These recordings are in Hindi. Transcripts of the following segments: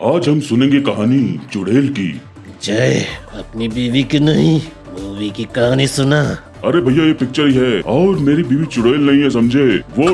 आज हम सुनेंगे कहानी चुड़ैल की। जय अपनी बीवी की नहीं, मूवी की कहानी सुना। अरे भैया ये पिक्चर ही है और मेरी बीवी चुड़ैल नहीं है, समझे? वो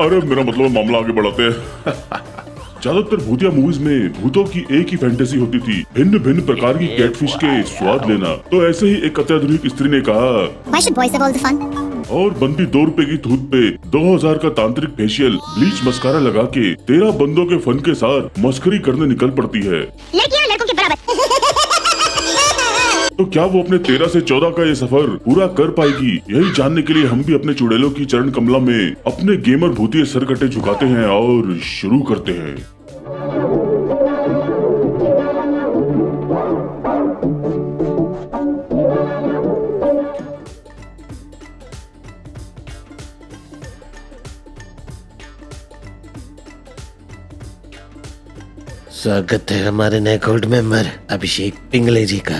अरे मेरा मतलब मामला आगे बढ़ाते हैं। ज्यादातर भूतिया मूवीज में भूतों की एक ही फैंटेसी होती थी, भिन्न भिन्न प्रकार की कैटफिश के स्वाद लेना। तो ऐसे ही एक अत्याधुनिक स्त्री ने कहा, Why should boys have all the fun? और बनती 2 रुपए की थूत पे 2000 का तांत्रिक फेशियल, ब्लीच मस्कारा लगा के 13 बंदों के फन के साथ मस्करी करने निकल पड़ती है। लड़कियां लड़कों के बराबर। तो क्या वो अपने 13 से 14 का ये सफर पूरा कर पाएगी? यही जानने के लिए हम भी अपने चुड़ैलों की चरण कमला में अपने गेमर भूतिया सरकटे झुकाते हैं और शुरू करते हैं। स्वागत है हमारे नए गोल्ड मेंबर अभिषेक पिंगले जी का।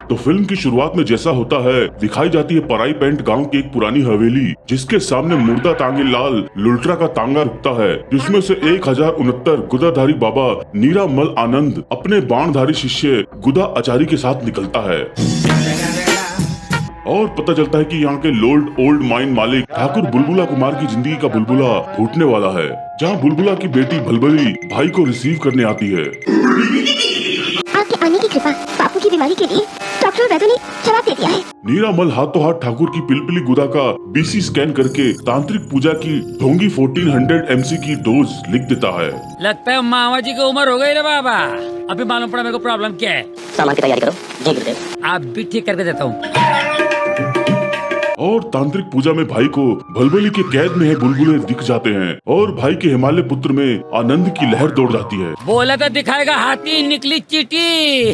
तो फिल्म की शुरुआत में जैसा होता है, दिखाई जाती है पराई पेंट गांव की एक पुरानी हवेली, जिसके सामने मुर्दा तांगे लाल लुल्ट्रा का तांगा रुकता है, जिसमें से 1069 गुदाधारी बाबा नीरामल आनंद अपने बाणधारी शिष्य गुदा आचारी के साथ निकलता है। और पता चलता है कि यहाँ के लॉर्ड ओल्ड माइन मालिक ठाकुर बुलबुला कुमार की जिंदगी का बुलबुला फूटने वाला है, जहाँ बुलबुला की बेटी भलभली भाई को रिसीव करने आती है। आपके आने की कृपा बापू की बीमारी के लिए डॉक्टर वैद्य ने जवाब दे दिया है। नीरामल हाथों हाथ ठाकुर की पिलपिली गुदा का बीसी स्कैन करके तांत्रिक पूजा की ढोंगी 1400 MC की डोज लिख देता है। लगता है मामा जी की उम्र हो गई रे बाबा, अभी मालूम पड़ा मेरे को प्रॉब्लम क्या है। सामान की तैयारी करो। जी गुरुदेव। आप भी ठीक करके देता हूँ। और तांत्रिक पूजा में भाई को भलभली के कैद में है बुलबुले दिख जाते हैं और भाई के हिमालय पुत्र में आनंद की लहर दौड़ जाती है। बोला तो दिखाएगा हाथी, निकली चीटी।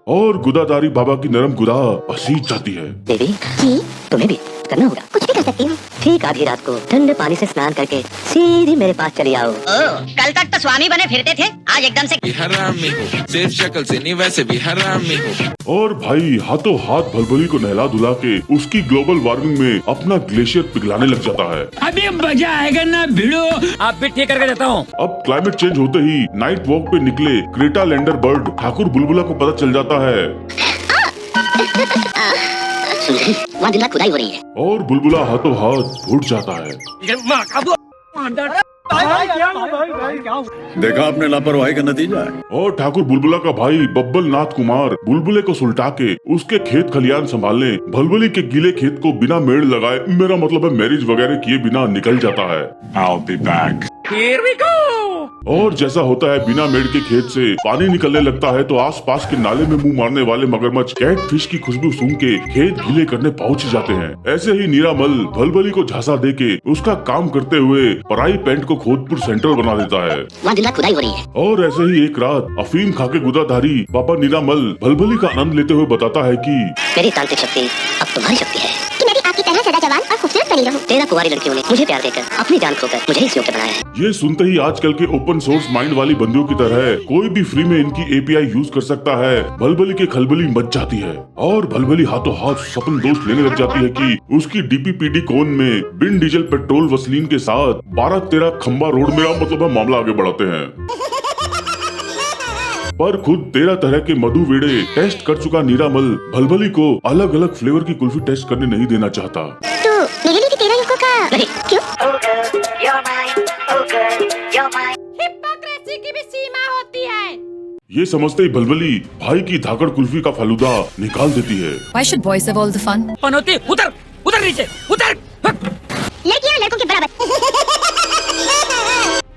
और गुदाधारी बाबा की नरम गुदा पसीज जाती है। देवी जी तुम्हें भी करना होगा। कुछ भी कर सकती हूँ। ठीक आधी रात को ठंडे पानी से स्नान करके सीधी मेरे पास चली आओ। कल तक तो स्वामी बने फिरते थे, आज एकदम से हरामी हो, सिर्फ शक्ल से नहीं वैसे भी हरामी हो। और भाई हाथों हाथ भलभली को नहला धुला के उसकी ग्लोबल वार्मिंग में अपना ग्लेशियर पिघलाने लग जाता है। अभी मजा आएगा ना भिड़ो। आप भी ठीक करके देता हूँ। अब क्लाइमेट चेंज होते ही नाइट वॉक पे निकले क्रेटा लैंडर बर्ड ठाकुर बुलबुला को पता चल जाता है वहाँ दिन रात खुदाई हो रही है। और बुलबुला हाथों हाथ फूट जाता है। देखा आपने लापरवाही का नतीजा है। और ठाकुर बुलबुला का भाई बब्बल नाथ कुमार बुलबुले को सुलटा के उसके खेत खलियान संभालने भलभली के गीले खेत को बिना मेड़ लगाए, मेरा मतलब है मैरिज वगैरह किए बिना निकल जाता है। I'll be back. Here we go। और जैसा होता है बिना मेड़ के खेत से पानी निकलने लगता है, तो आसपास के नाले में मुंह मारने वाले मगरमच्छ कैट फिश की खुशबू सूंघ के खेत गीले करने पहुंच जाते हैं। ऐसे ही नीरामल भलभली को झांसा दे के उसका काम करते हुए पराई पेंट को खोदपुर सेंट्रल बना देता है। वहाँ दिन रात खुदाई हो रही है। और ऐसे ही एक रात अफीम खाके गुदाधारी बाबा नीरामल भलभली का आनंद लेते हुए बताता है कि मेरी तांत्रिक शक्ति अब तुम्हारी शक्ति है कि मैं भी आपकी तरह सदा जवान और खूबसूरत बनी रहूं। 13 कुंवारी लड़कियों ने मुझे प्यार देकर अपनी जान खोकर मुझे इस योग्य बनाया है। ये सुनते ही आजकल के ओपन सोर्स माइंड वाली बंदियों की तरह कोई भी फ्री में इनकी API यूज कर सकता है। भलभली की खलबली मच जाती है और भलभली हाथों हाथ सपन दोष लेने लग जाती है कि उसकी DPPD कोन में बिन डीजल पेट्रोल वसलीन के साथ 12-13 खंबा रोड में मतलब मामला आगे बढ़ाते हैं। पर खुद 13 तरह के मधु वेड़े टेस्ट कर चुका नीरामल भलभली को अलग अलग फ्लेवर की कुल्फी टेस्ट करने नहीं देना चाहता। तो मेरे लिए 13 युगों का नहीं। क्यों? हिपोक्रेसी की भी सीमा होती है। ये समझते ही भलभली भाई की धाकड़ कुल्फी का फालूदा निकाल देती है। Why should boys have all the fun? पनौती उतर, उतर नीचे, उतर। लड़कियां लड़कों के बराबर।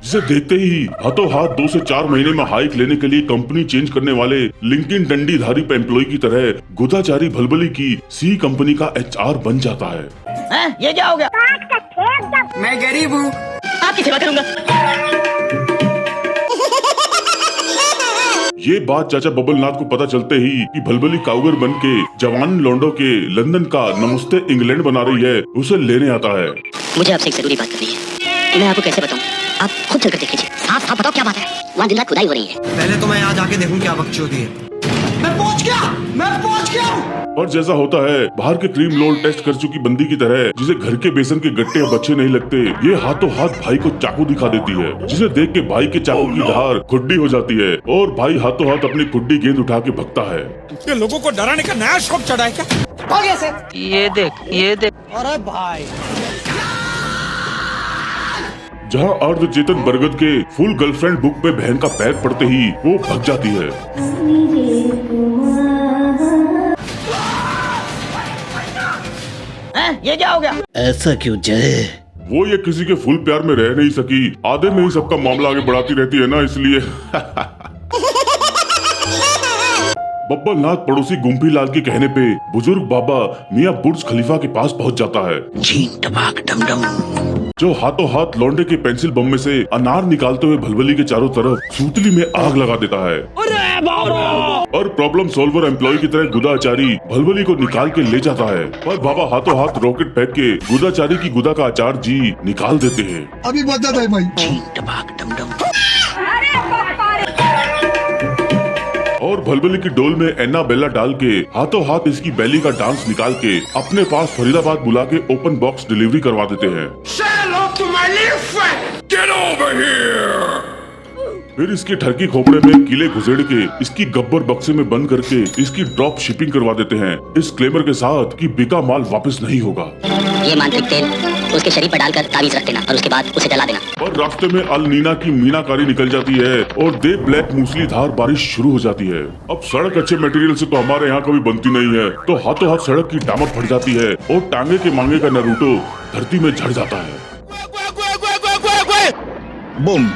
जिसे देखते ही हाथों हाथ 2 से 4 महीने में हाइक लेने के लिए कंपनी चेंज करने वाले लिंक्डइन डंडी धारी पे एम्प्लॉय की तरह गुदाचारी भलभली की सी कंपनी का HR बन जाता है। ये क्या हो गया? मैं गरीब हूँ। आपकी सेवा करूंगा। ये बात चाचा बबलनाथ को पता चलते ही कि भलभली काउगर बन के जवान लौंडो के लंदन का नमस्ते इंग्लैंड बना रही है, उसे लेने आता है। मुझे आपसे एक जरूरी बात करनी है। मैं आपको कैसे बताऊं? आप खुद चलकर देख लीजिए। साफ साफ बताओ क्या बात है। वहाँ दिन रात खुदाई हो रही है। पहले तो मैं यहाँ जाके देखूं क्या बकचोदी है। मैं पहुँच गया। पर जैसा होता है बाहर के क्रीम लोल टेस्ट कर चुकी बंदी की तरह, जिसे घर के बेसन के गट्टे अब अच्छे नहीं लगते, ये हाथों हाथ भाई को चाकू दिखा देती है, जिसे देख के भाई के चाकू की धार खुड्डी हो जाती है और भाई हाथों हाथ अपनी खुड्डी गेंद उठा के भगता है। ये लोगों को डराने का नया शौक चढ़ा है क्या? हो गया सर। ये देख अरे भाई जहाँ अर्ध चेतन बरगद के फुल गर्लफ्रेंड बुक पे बहन का पैर पड़ते ही वो भग जाती है। ये क्या हो गया? ऐसा क्यों जय? वो ये किसी के फुल प्यार में रह नहीं सकी, आधे में ही सबका मामला आगे बढ़ाती रहती है ना, इसलिए बब्बर नाथ पड़ोसी गुम्फी लाल के कहने पे बुजुर्ग बाबा मियाँ बुर्ज खलीफा के पास पहुँच जाता है, जो हाथों हाथ लौंडे के पेंसिल बम में से अनार निकालते हुए भलभली के चारों तरफ सूतली में आग लगा देता है। और प्रॉब्लम सॉल्वर एम्प्लॉय की तरह गुदाचारी भलभली को निकाल के ले जाता है, पर बाबा हाथों हाथ रॉकेट फेंक के गुदाचारी की गुदा का अचार जी निकाल देते हैं। अभी बता दे भाई। और भलभली की डोल में एन्ना बेला डाल के हाथों हाथ इसकी बैली का डांस निकाल के अपने पास फरीदाबाद बुला के ओपन बॉक्स डिलीवरी करवा देते हैं। फिर इसके ठरकी खोपड़े में कीले घुसेड़ के इसकी गब्बर बक्से में बंद करके इसकी ड्रॉप शिपिंग करवा देते हैं, इस क्लेमर के साथ कि बिका माल वापस नहीं होगा। ये मांत्रिक तेल उसके शरीर पर डालकर ताबीज रख देना और उसके बाद उसे जला देना। और रास्ते में अल नीना की मीनाकारी निकल जाती है और दे ब्लैक मूसलीधार बारिश शुरू हो जाती है। अब सड़क अच्छे मटेरियल से तो हमारे यहाँ कभी बनती नहीं है, तो हाथों हाथ सड़क की डामर फट जाती है और टांगे के मांगे का नरूटो धरती में झड़ जाता है। बूम।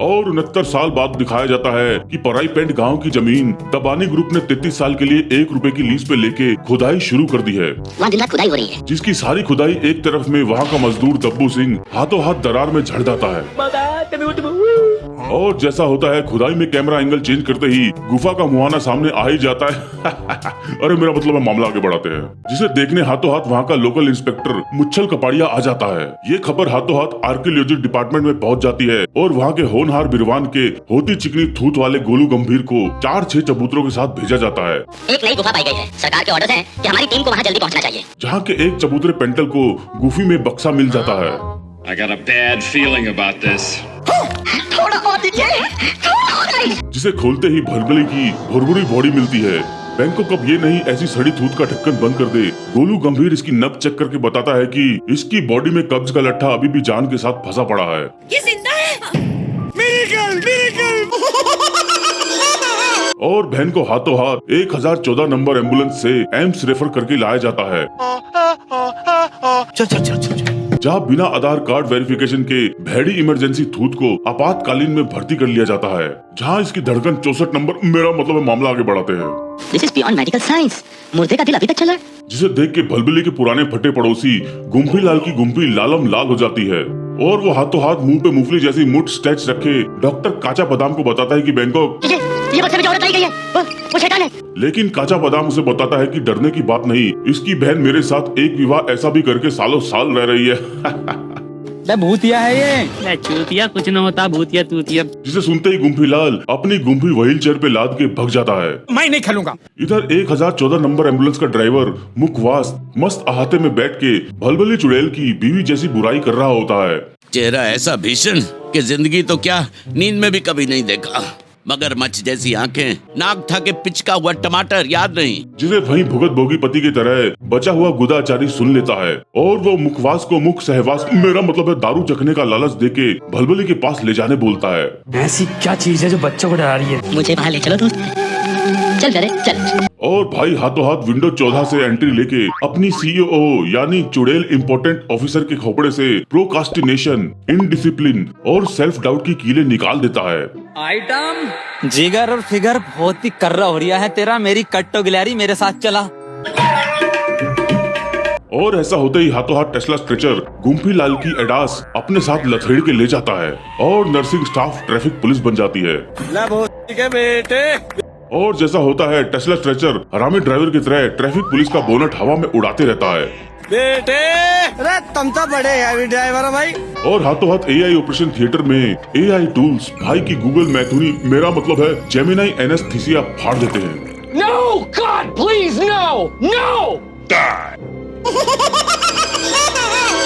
और 69 साल बाद दिखाया जाता है कि पराई पेंट गांव की जमीन दबानी ग्रुप ने 33 साल के लिए 1 रुपए की लीज पे लेके खुदाई शुरू कर दी है। वहाँ दिन रात खुदाई हो रही है, जिसकी सारी खुदाई एक तरफ में वहाँ का मजदूर दब्बू सिंह हाथों हाथ दरार में झड़ जाता है। और जैसा होता है खुदाई में कैमरा एंगल चेंज करते ही गुफा का मुहाना सामने आ ही जाता है। अरे मेरा मतलब है मामला आगे बढ़ाते हैं, जिसे देखने हाथों हाथ वहाँ का लोकल इंस्पेक्टर मुच्छल कपाड़िया आ जाता है। ये खबर हाथों हाथ आर्कियोलॉजी डिपार्टमेंट में पहुँच जाती है और वहाँ के होनहार बिरवान के होती चिकनी थूत वाले गोलू गंभीर को 4-6 चबूतरों के साथ भेजा जाता है। एक नई गुफा पाई गई है, सरकार के ऑर्डर हैं कि हमारी टीम को वहाँ जल्दी पहुँचना चाहिए। जहाँ के एक चबूतरे पेंटल को गुफी में बक्सा मिल जाता है। I got a bad feeling about this. थोड़ा और दीजिए, जिसे खोलते ही भलभली की भुरभुरी बॉडी मिलती है। बैंकॉक अब ये नहीं ऐसी सड़ी थूत का ढक्कन बंद कर दे। गोलू गंभीर इसकी नब्ज चेक करके बताता है कि इसकी बॉडी में कब्ज का लट्ठा अभी भी जान के साथ फंसा पड़ा है। ये जिंदा है। और बहन को हाथों हाथ 1014 नंबर एम्बुलेंस से एम्स रेफर करके लाया जाता है। चल। जहाँ बिना आधार कार्ड वेरिफिकेशन के भैड़ी इमरजेंसी थूत को आपातकालीन में भर्ती कर लिया जाता है, जहाँ इसकी धड़कन 64 नंबर, मेरा मतलब है मामला आगे बढ़ाते हैं। This is beyond medical science. मुर्दे का दिल अभी तक चल रहा है। जिसे देख के भलभली के पुराने फटे पड़ोसी गुम्फी लाल की गुम्फी लालम लाल हो जाती है और वो हाथों हाथ मुंह पे मूंगफली जैसी मुठ स्ट्रेच रखे डॉक्टर काचा बादाम को बताता है कि बैंकॉक ये बक्से में जो औरत आई गई है वो शैतान है। लेकिन काचा बादाम उसे बताता है कि डरने की बात नहीं, इसकी बहन मेरे साथ एक विवाह ऐसा भी करके सालों साल रह रही है। भूतिया है ये। चूतिया कुछ न होता, भूतिया तूतिया। जिसे सुनते ही गुम्फी लाल अपनी गुम्फी व्हील चेयर पे लाद के भग जाता है। मैं नहीं खेलूंगा। इधर 1014 नंबर एम्बुलेंस का ड्राइवर मुखवास मस्त अहाते में बैठ के भलभली चुड़ैल की बीवी जैसी बुराई कर रहा होता है। चेहरा ऐसा भीषण कि जिंदगी तो क्या नींद में भी कभी नहीं देखा। मगरमच्छ जैसी आंखें, नाक था के पिचका हुआ टमाटर, याद नहीं। जिसे वहीं भुगत भोगी पति की तरह बचा हुआ गुदाचारी सुन लेता है और वो मुखवास को मुख सहवास, मेरा मतलब है दारू चखने का लालच देके भलभली के पास ले जाने बोलता है। ऐसी क्या चीज है जो बच्चों को डरा रही है? मुझे बाहर ले चलो दोस्त, चल करे चल। और भाई हाथों हाथ विंडो 14 से एंट्री लेके अपनी सीईओ यानी चुड़ैल इम्पोर्टेंट ऑफिसर के खोपड़े से प्रोकास्टिनेशन, इनडिसिप्लिन और सेल्फ डाउट की कीलें निकाल देता है। आइटम जिगर और फिगर बहुत ही कर्रा हो रहा है तेरा। मेरी कट्टो गिलहरी मेरे साथ चला। और ऐसा होते ही हाथों हाथ टेस्ला स्ट्रेचर गुम्फी लाल की एडास अपने साथ लथेड़ के ले जाता है और नर्सिंग स्टाफ ट्रैफिक पुलिस बन जाती है। बेटे और जैसा होता है टेस्ला स्ट्रेचर हरामी ड्राइवर की तरह ट्रैफिक पुलिस का बोनट हवा में उड़ाते रहता है। बेटे अरे तुम तो बड़े हैवी ड्राइवर हो भाई। और हाथों हाथ एआई ऑपरेशन थिएटर में एआई टूल्स भाई की गूगल मैथुनी मेरा मतलब है जेमिनाई एनेस्थीसिया फाड़ देते हैं। No, God, please, no, no!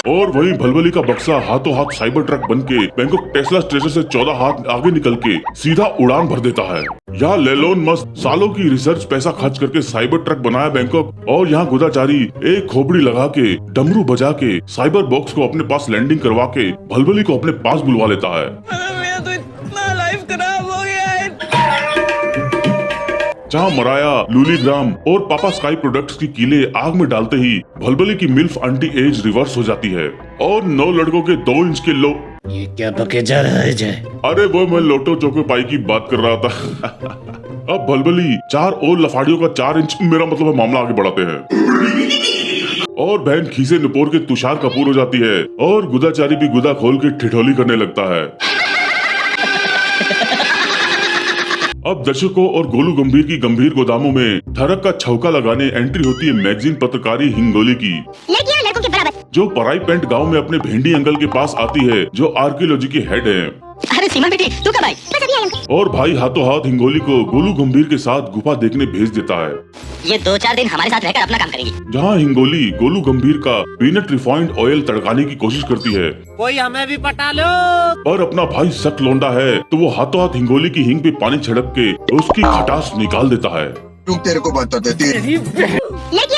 और वहीं भलभली का बक्सा हाथों हाथ साइबर ट्रक बन के बैंकॉक टेस्ला स्ट्रेचर से 14 हाथ आगे निकल के सीधा उड़ान भर देता है। यहाँ लेलोन मस्क सालों की रिसर्च पैसा खर्च करके साइबर ट्रक बनाया बैंकॉक, और यहाँ गुदाचारी एक खोपड़ी लगा के डमरू बजा के साइबर बॉक्स को अपने पास लैंडिंग करवा के भलभली को अपने पास बुलवा लेता है। मेरा तो इतना लाइफ खराब हो गया है। जहाँ मराया, लूलीग्राम और पापा स्काई प्रोडक्ट्स की कीलें आग में डालते ही भलभली की मिल्फ आंटी एज रिवर्स हो जाती है और 9 लड़कों के 2 इंच के लो। ये क्या बके जा रहा है जय? अरे वो मैं लोटो चोको पाई की बात कर रहा था। अब भलभली 4 और लफाड़ियों का 4 इंच मेरा मतलब है मामला आगे बढ़ाते हैं और बहन खीसे निपोर के तुषार कपूर हो जाती है और गुदाचारी भी गुदा खोल के ठिठोली करने लगता है। अब दर्शकों और गोलू गंभीर की गंभीर गोदामों में ठरक का छौका लगाने एंट्री होती है मैगजीन पत्रकारी हिंगोली की, लड़कों के बराबर। जो पराई पेंट गांव में अपने भेंडी अंकल के पास आती है जो आर्कियोलॉजी के हेड हैं। अरे सीमा बेटी तू कब आई? बस अभी आई अंकल। और भाई हाथों हाथ हिंगोली को गोलू गंभीर के साथ गुफा देखने भेज देता है। ये 2-4 दिन हमारे साथ रहकर अपना काम करेंगी। जहाँ हिंगोली गोलू गंभीर का पीनट रिफाइंड ऑयल तड़काने की कोशिश करती है, कोई हमें भी पटा लो। और अपना भाई सख्त लौंडा है तो वो हाथों हाथ हिंगोली की हिंग पे पानी छिड़क के उसकी खटास निकाल देता है। तू तेरे को बता देती है।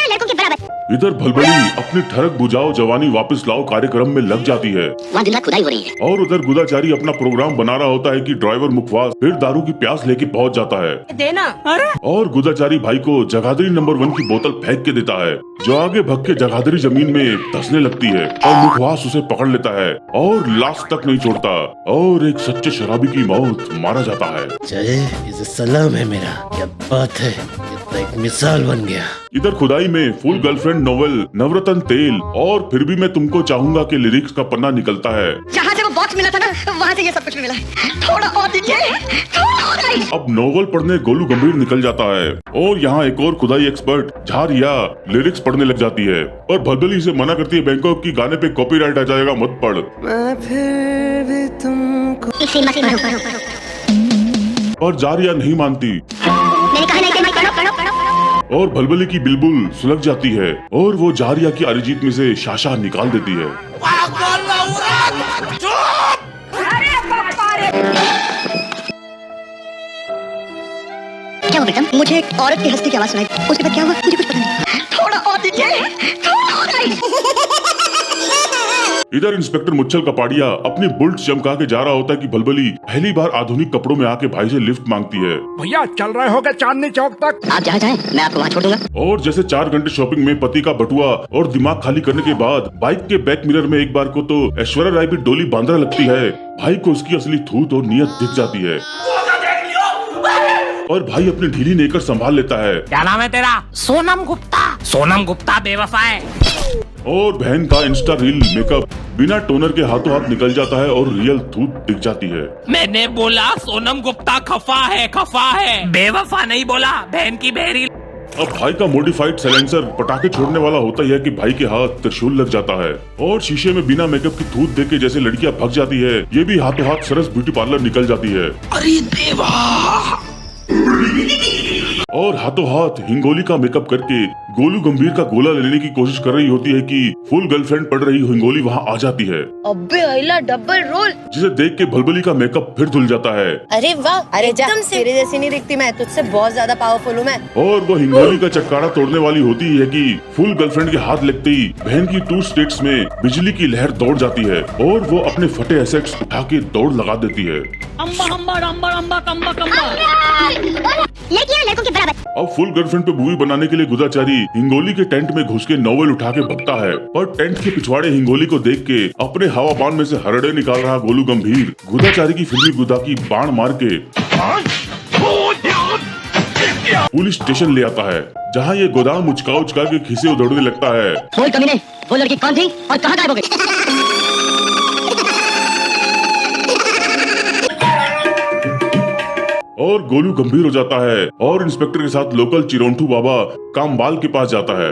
लड़कों के बराबर। इधर भलभली अपनी ठरक बुझाओ जवानी वापस लाओ कार्यक्रम में लग जाती है वहाँ दिन रात खुदाई हो रही है। और उधर गुदाचारी अपना प्रोग्राम बना रहा होता है कि ड्राइवर मुखवास फिर दारू की प्यास लेके पहुंच जाता है देना। अरे और गुदाचारी भाई को जगाधरी नंबर 1 की बोतल फेंक के देता है जो आगे भग के जगाधरी जमीन में धंसने लगती है और मुखवास उसे पकड़ लेता है और लाश तक नहीं छोड़ता और एक सच्चे शराबी की मौत मारा जाता है। जय, इसे सलाम है मेरा। क्या बात है, ये तो एक मिसाल बन गया। इधर खुदाई में फुल गर्लफ्रेंड नोवेल नवरत्न तेल और फिर भी मैं तुमको चाहूंगा के लिरिक्स का पन्ना निकलता है। जहाँ से वो बॉक्स मिला था ना वहाँ से ये सब कुछ मिला है। थोड़ा और दीजिए, थोड़ा और आई। अब नोवेल पढ़ने गोलू गंभीर निकल जाता है और यहाँ एक और खुदाई एक्सपर्ट झारिया लिरिक्स पढ़ने लग जाती है और भलभली से मना करती है बैंकॉक की गाने पे कॉपीराइट आ जाएगा मत पढ़। पर जारिया नहीं मानती मैंने कहा नहीं पढ़ो। और भलभली की बिल्बुल सुलग जाती है और वो जारिया की अरिजीत में से शाशा निकाल देती है। क्या हुआ बेटा? मुझे एक औरत की हंसने की आवाज सुनाई। उसके बाद क्या हुआ मुझे कुछ पता नहीं। थोड़ा और दीजिए, थोड़ा और आई। इधर इंस्पेक्टर मुच्छल कपाड़िया अपनी बुल्ट चमका के जा रहा होता है कि भलभली पहली बार आधुनिक कपड़ों में आके भाई से लिफ्ट मांगती है। भैया चल रहे होगे चांदनी चौक तक? आप जहाँ जाएं मैं आपको वहाँ छोड़ दूंगा। और जैसे 4 घंटे शॉपिंग में पति का बटुआ और दिमाग खाली करने के बाद बाइक के बैक मिरर में एक बार को तो ऐश्वर्या राय भी डोली बांद्रा लगती है, भाई को उसकी असली थूत और नियत दिख जाती है और भाई अपनी ढीली नेकर संभाल लेता है। क्या नाम है तेरा? सोनम गुप्ता। सोनम गुप्ता बेवफा है। और बहन का इंस्टा रील मेकअप बिना टोनर के हाथों हाथ निकल जाता है और रियल थूत दिख जाती है। मैंने बोला सोनम गुप्ता खफा है। बेवफा नहीं बोला, बहन की बहरी। अब भाई का मॉडिफाइड साइलेंसर पटाखे छोड़ने वाला होता है कि भाई के हाथ त्रिशूल लग जाता है और शीशे में बिना मेकअप की थूत देख के जैसे लड़कियां भग जाती है, ये भी हाथों हाथ सरस ब्यूटी पार्लर निकल जाती है। अरे देवा। और हाथों हाथ हिंगोली का मेकअप करके गोलू गंभीर का गोला लेने की कोशिश कर रही होती है कि फुल गर्लफ्रेंड पड़ रही हिंगोली वहाँ आ जाती है। अबे अइला डबल रोल। जिसे देख के भलभली का मेकअप फिर धुल जाता है। अरे वाह, अरे जा, तेरे जैसी नहीं दिखती मैं, तुझसे बहुत ज्यादा पावरफुल हूँ मैं। और वो हिंगोली का चक्कारा तोड़ने वाली होती है कि फुल गर्लफ्रेंड के हाथ लगते ही बहन की 2 स्टेट्स में बिजली की लहर दौड़ जाती है और वो अपने फटे एसेट्स उठा के दौड़ लगा देती है। लड़कों के बराबर। अब फुल गर्लफ्रेंड पे मूवी बनाने के लिए गुदाचारी हिंगोली के टेंट में घुस के नोवेल उठा के भगता है और टेंट के पिछवाड़े हिंगोली को देख के अपने हवाबान में से हरड़े निकाल रहा गोलू गंभीर गुदाचारी की फिल्मी गुदा की बाण मार के पुलिस स्टेशन ले आता है, जहाँ ये गोदाम उचका उचका के खीसे उधड़ने लगता है। बोल कमीने, वो लड़की कौन थी और कहाँ गायब हो गई? और गोलू गंभीर हो जाता है और इंस्पेक्टर के साथ लोकल चिरोंठू बाबा कामबाल के पास जाता है,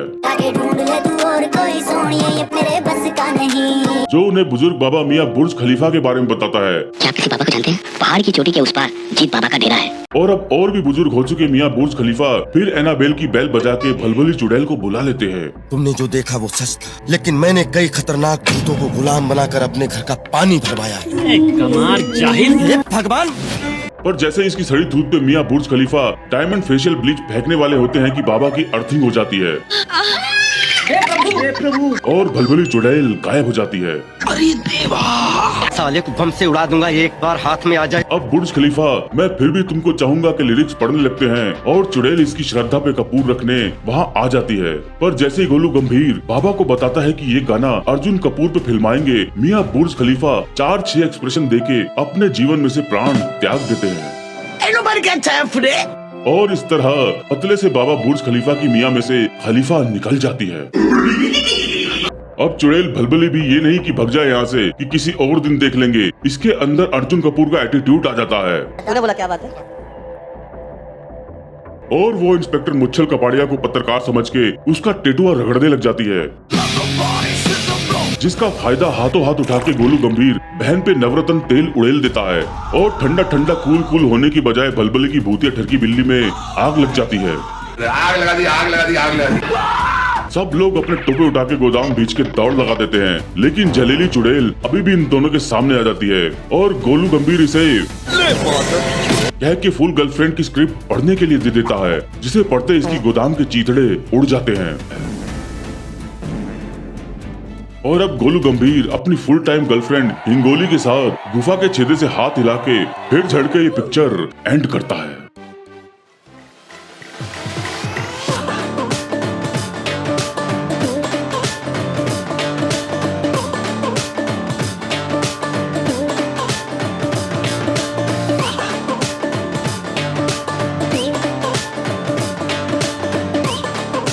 जो उन्हें बुजुर्ग बाबा मियाँ बुर्ज खलीफा के बारे में बताता है। क्या किसी बाबा को जानते हैं? पहाड़ की चोटी के उस पार जीत बाबा का डेरा है। और अब और भी बुजुर्ग हो चुके मियाँ बुर्ज खलीफा फिर एनाबेल की बेल बजा के भलभली चुड़ैल को बुला लेते हैं। तुमने जो देखा वो सच था, लेकिन मैंने कई खतरनाक भूतों को गुलाम बनाकर अपने घर का पानी भरवाया है। भगवान! पर जैसे इसकी सड़ी धूप पे मियाँ बुर्ज खलीफा डायमंड फेशियल ब्लीच फेंकने वाले होते हैं कि बाबा की अर्थिंग हो जाती है और भलभली चुड़ैल गायब हो जाती है। साले को बम से उड़ा दूंगा एक बार हाथ में आ जाए। अब बुर्ज खलीफा मैं फिर भी तुमको चाहूंगा के लिरिक्स पढ़ने लगते हैं और चुड़ैल इसकी श्रद्धा पे कपूर रखने वहाँ आ जाती है। पर जैसे ही गोलू गंभीर बाबा को बताता है कि ये गाना अर्जुन कपूर पे फिल्माएंगे, मियाँ बुर्ज खलीफा 4-6 एक्सप्रेशन देके अपने जीवन में से प्राण त्याग देते हैं। और इस तरह पतले से बाबा बुर्ज खलीफा की मियाँ में से खलीफा निकल जाती है। अब चुड़ैल भलभली भी ये नहीं कि भाग जाए यहाँ से कि किसी और दिन देख लेंगे, इसके अंदर अर्जुन कपूर का एटीट्यूड आ जाता है। तूने बोला क्या बात है? और वो इंस्पेक्टर मुच्छल कपाड़िया को पत्रकार समझ के उसका टेटुआ रगड़ने लग जाती है, जिसका फायदा हाथों हाथ उठा के गोलू गंभीर बहन पे नवरत्न तेल उड़ेल देता है और ठंडा ठंडा कूल होने की बजाय भलभली की भूतिया ठरकी बिल्ली में आग लग जाती है। आग लगा दी, आग लगा दी, आग लगा दी। सब लोग अपने टोपे उठा के गोदाम बीच के दौड़ लगा देते हैं, लेकिन जलीली चुड़ैल अभी भी इन दोनों के सामने आ जाती है और गोलू गंभीर इसे कह के फुल गर्लफ्रेंड की स्क्रिप्ट पढ़ने के लिए दे देता है, जिसे पढ़ते इसकी गोदाम के चीथड़े उड़ जाते हैं। और अब गोलू गंभीर अपनी फुल टाइम गर्लफ्रेंड हिंगोली के साथ गुफा के छेदे से हाथ हिला के फिर झड़ के ये पिक्चर एंड करता है।